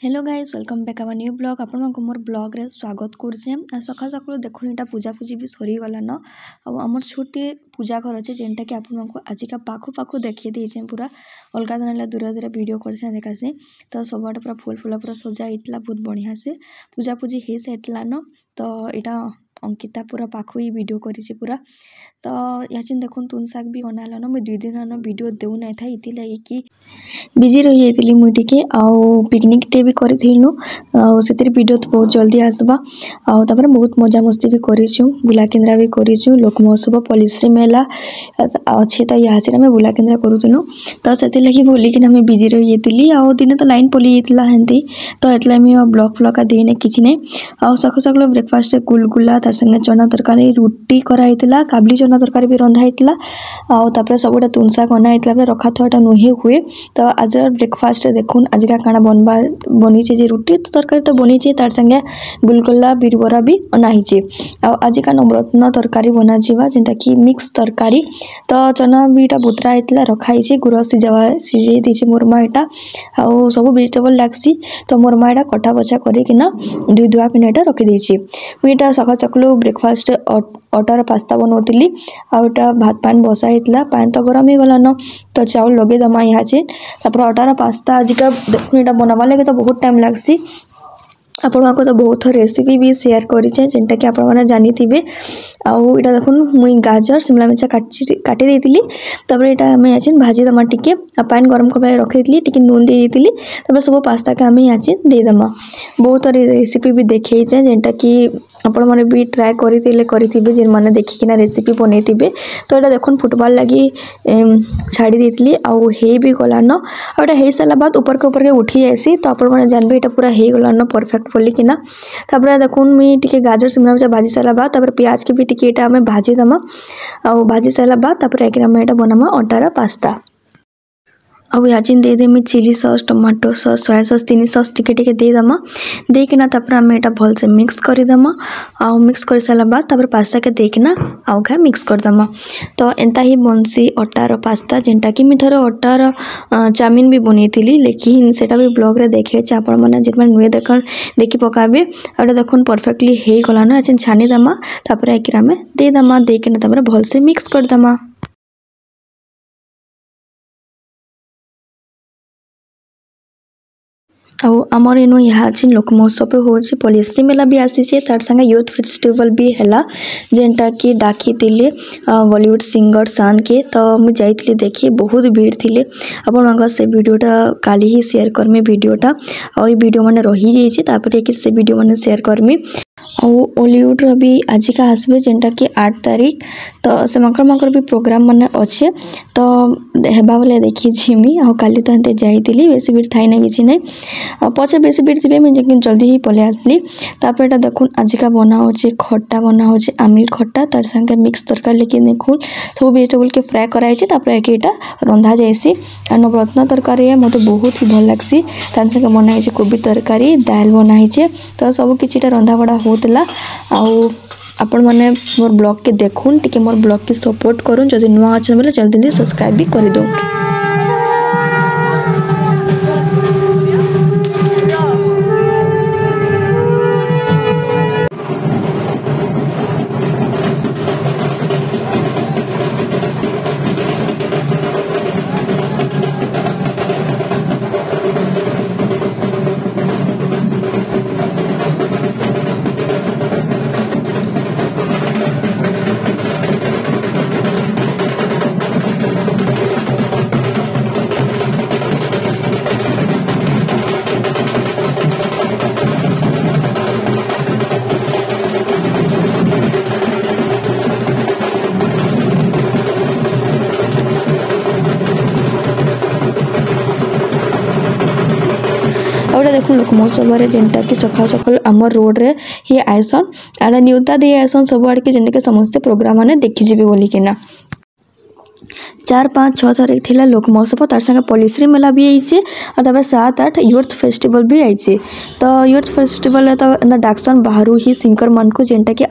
Hello guys welcome back our new blog आपण more blog रे स्वागत करछे आ सका सका देखुन एटा पूजा पूजी भी सरी गला न अब हमर छोटे पूजा घर अच्छे जेनटा कि आपण को आज का पाखु पाखु देखिए दीचे पूरा अलग दिन दूर दूर वीडियो करछे देखासे तो सबटा पूरा फूल फूल पूरा सजा इतला बहुत बढ़िया से पूजा पूजी हे सेटला न तो एटा अंकिता पूरा पाखु ही वीडियो करी पूरा तो याचिन देखुन तुन साग भी बनाला न मुई 2 दिन न वीडियो देउ नै था इति लागि कि बिजी रही जाइली मुई टिके आउ पिकनिक टे भी करिथिलु आउ सेतिर वीडियो तो बहुत जल्दी आसबा आउ तापर बहुत मजा मस्ती भी करिछु बुला केंद्रा भी करिछु लोक महोत्सव पॉलिसरी मेला अछि त यासिन में बुला केंद्रा करूथनु तो सेतिर लागि बोली कि हमें बिजी रही जाइली आउ दिन तो लाइन पली जाइतला हंती तो एतला में ब्लॉग फ्लॉग का देने किछि नै आउ सखो सकलो ब्रेकफास्ट गुलगुला तार संगे चना तरकारी रोटी कराइतला काबली चना तरकारी भी रंधा हितला आउ तापर सबटा तुनसा बना हितला रखा थोटा नुहे हुए तो आज ब्रेकफास्ट देखुन आज का खाना बनबा बनी छे जे रोटी तो तरकारी तो बनी छे तार संगे गुलगुला बिरबरा भी बनाई छे आ आज का नवरत्न तरकारी बना जीवा जेंटा कि मिक्स तरकारी तो चना बीटा बुतरा हितला रखाई छे गुर सिजे दिछे मोरमा एटा आ सब वेजिटेबल लागसी तो मोरमा एटा कटा बचा करी कि ना दुई दुआ पिनेटा रखी देछि मीटा सका चकलो ब्रेकफास्ट अटार पास्ता बनौतिली आउटा भात पान बसा हितला पान तो गरम ही गला न तो चावल लगे दमा यहाँ छे तापर अटार पास्ता आज का देखुन एटा बनावा लगे तो बहुत टाइम लागसी आपण को तो बहुत रेसिपी भी शेयर करिछे जेंटा कि आपण माने जानि थिबे आउ एटा देखुन मुई गाजर शिमला मिर्च काटी देइतिली तबरे एटा हमें आछिन भाजी दमा टिके आ पानी गरम करबा रखैतिली टिके नून दे देइतिली तबरे सब पास्ता के हमें आछिन दे दमा बहुत रेसिपी भी देखै छे जेंटा कि आपण माने भी ट्राई करिथिबे जे माने देखि किना रेसिपी बनैथिबे तो एटा देखुन फुटबॉल लागि छाड़ी देइतिली आउ हे भी गला न आ एटा हे साला बाद ऊपर के उठी जायसी तो आपण माने जानबे एटा पूरा हे गला न परफेक्ट बोली कि ना तापर देखुन मी टिके गाजर शिमला मिर्च भाजी साला बाद तापर प्याज के भी टिके एटा हमें भाजी दमा आ भाजी साला बाद तापर एकरा में एटा बनामा अटारा पास्ता अब याचिन दे देमी chilli sauce tomato sauce soya sauce तीन सॉस टिके टिके दे दमा देकिना तापर हमें एटा भल से मिक्स करी दमा आ मिक्स कर साला बाद तापर पास्ता के देकिना आउ खा मिक्स कर दमा तो एंता ही बनसी अटार पास्ता जेंटा कि मिठर अटार चाउमीन भी बनैतिली लेकिन सेटा भी ब्लॉग रे देखे छ आपण माने जेत नुए देखि पकाबे आडा देखुन परफेक्टली हे गला न याचिन छानी दमा तापर एकरा में दे दमा देकिना तापर भल से मिक्स कर दमा आमर इनो यहाँ लोक महोत्सव हो पॉलिसरी मेला भी आसी तार संगे यूथ फेस्टिवल भी है जेनटा कि डाकी बॉलीवुड सिंगर सान के तो मुझे जाइली देखी बहुत भीड़ थिले आपण से वीडियोटा काली ही शेयर करमी वीडियोटा और वीडियो माने रही जाइए तापर से वीडियो माने शेयर करमी बॉलीवुड रो भी आज का आसबे जेनटा कि 8 तारीख तो से मकर भी प्रोग्राम माने अच्छे तो हेबा बोले देखी छिमी आ काली तो हंते जाइतिली बेसी भीड़ थाई ना किछि नै पछे बेसी भीड़ थिबे मैं लेकिन जल्दी ही पले आसली तापर एटा देखुन आज का बना होचे खट्टा बना होचे आमिल खट्टा तार संगे मिक्स तरकारी लेकिन देखुन सब वेजिटेबल के फ्राई कराई छै तापर एटा रंधा जायसी आ नवरत्न तरकारी मते बहुत ही भल लागसी तार संगे बनाई छै कोबी तरकारी दाल बनाई छै तो सब किछिटा रंधा बड़ा होतला आउ आपण माने मोर ब्लॉग के देखुन टिके मोर ब्लॉग के सपोर्ट करूँ जदि नुआ अच्छे बोले जल्दी सब्सक्राइब भी कर दो। देखो लोक महोत्सव जेनटा कि सकाल सकाल आम रोड रे ही आयसन आड़ा न्यूता दे आयसन सब आड़ के जेनटा के समस्त प्रोग्राम माने देखि जिबे बोली केना 4, 5, 6 तारीख थिला लोक महोत्सव तार संगे पॉलिसरी मेला भी आइछे और तबे 7, 8 यूथ फेस्टिवल भी आइछे तो यूथ फेस्टिवल तो डाक्सन बाहरु ही सिंगर मान को जेनटा कि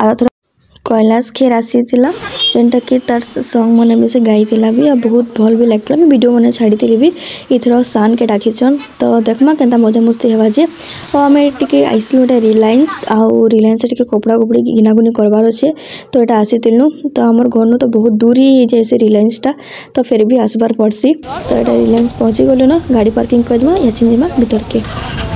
कैलाश खेर आसीला जेनटा कि तार सॉन्ग मैंने भी से गाई भी आ बहुत भल भी लगता मैं वीडियो मैंने छाड़ी भी इथर सान के डाकिछन तो देखमा केनता मजा मस्ती हेबा जे और आम टे आईसलु गोटे रिलायंस आउ रिलायंस टे कपड़ा कपड़ी गिनागुनी करबार अच्छे तो यहाँ आसीलु तो आमर घर तो बहुत दूर ही जाए से रिलायंस टा तो फिर भी आसबार पड़सी तो यहाँ रिलायंस पहुँची गलु ना गाड़ी पार्किंग करदमा या जिमा भीतर के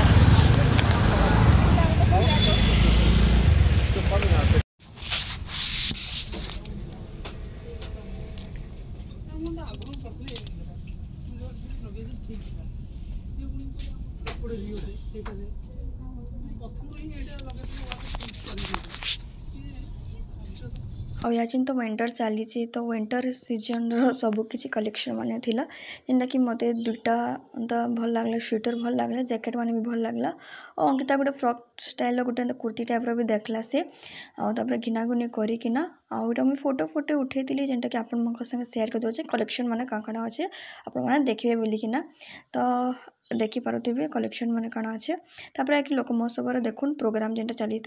और यहाँ तो विंटर चली तो विंटर सीजन सबकि कलेक्शन माने थिला जेनटा कि मते दुटा भल लगला स्वेटर भल लगला जैकेट माने भी भल लगला और अंकिता गोटे फ्रॉक स्टाइल गोटे कुर्ती टाइप भी देखला से आउे घिनागुनी करना आउटा मुझे फोटो फोटो उठेली जेनटा कि आपण संगे शेयर कर दे कलेक्शन माने काଣା अच्छे आपण मैंने देखिए बोलिकिना तो देखिपे कलेक्शन माने काଣା अच्छे तापर एक लोक महोत्सव देखुन प्रोग्राम जेनटा चली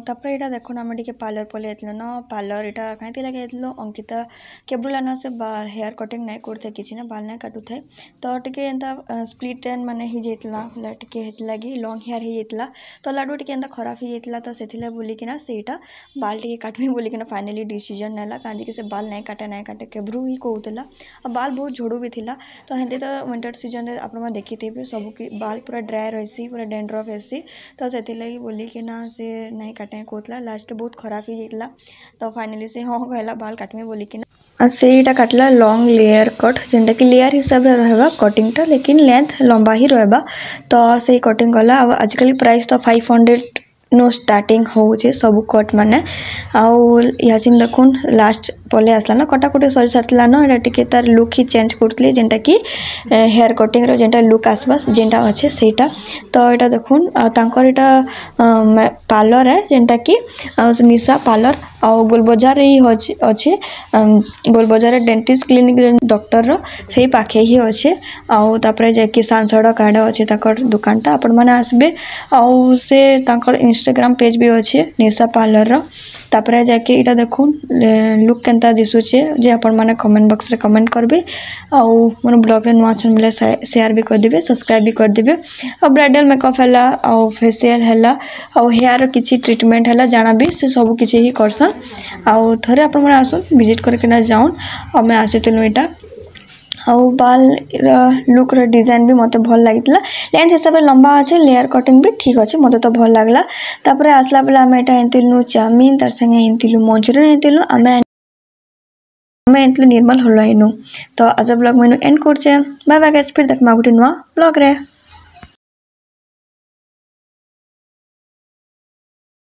तापर यहाँ देखो आम टे पार्लर पलि न पार्लर यहाँ कहीं लगे अंकिता केबल आना से हेयर कटिंग नहीं करते किसी ना बाल नहीं काटू थे तो टे एंता स्प्लिट एंड माने ही जाता टे लगी लॉन्ग हेयर ही जाता तो लाडू टे एंता खराब ही जाता तो से बोलिकिना सेटा बाल टे काटमी बोलिकिना फाइनली डिसीजन नाला कहीं से बाल नहीं काटे केब्रू ही कहूला और बाल बहुत झोड़ू भी थिला तो हेंती तो विंटर सीजन आप देखी सब बाल पूरा ड्राए रही पूरा डेंड्रफ हेसी तो से बोलिकिना से नहीं काटे कहला लास्ट बहुत खराब ही जाता तो फाइनली से हाँ कहला बाल काटमे बोलिकिना सेटा काटला लॉन्ग लेयर कट जेनटा कि लेयर हिसाब से रहबा कटिंगटा लेकिन लेंथ लंबा ही रहबा तो से कटिंग कला आजकल प्राइस तो 500 नो स्टार्टिंग होचे सब कट माने आउ याचिन देखुन लास्ट पले आसला ना कटाकटी सरी सारला ना एटा टिके तार लुक ही चेंज करतली जेनटा कि हेयर कटिंग रो जेनटा लुक आसबास जेनटा अच्छे सेटा तो एटा देखुन तांकर एटा पार्लर है जेनटा कि निशा पार्लर आउ गोलबजार ही अच्छे गोलबजार डेंटिस्ट क्लिनिक डॉक्टर रो से पाखे ही अच्छे आउ तापर जे कि सांसड़ कार्ड अच्छे ताकर दुकानटा आपण माने आसबे आउ से ताकर इंस्टाग्राम पेज भी अच्छे निशा पार्लर रो तापर जाके इटा देखुन लुक केनता दिसुचे जे आपण माने कमेंट बॉक्स रे कमेंट करबे आउ मोर ब्लॉग रे नवा चैनल मिले शेयर भी कर दिबे सब्सक्राइब भी कर दिबे आ ब्राइडल मेकअप हला आउ फेशियल हला आउ हेयर किछि ट्रीटमेंट हला जाना भी से सब किछि ही करसन आउ थरे आपण माने आसुन विजिट करके ना जाउन आ मैं आसीतनु इटा आउ बाल लुक रो डिजाइन भी मते भल लागितला लेंथ हिसाब रे लंबा अच्छे लेयर कटिंग भी ठीक अच्छे मते तो भल लागला तापर आसला बेला हम एटा एंतिलु चाउमीन तार संगे एंतिलु मंचूरियन एंतिलु आमे मैं एंतले निर्मल हल्वाइनु तो आज ब्लॉग मैंने एंड कर बाय बाय गाइस फिर देखमा गोटे नुआ ब्लॉग रे।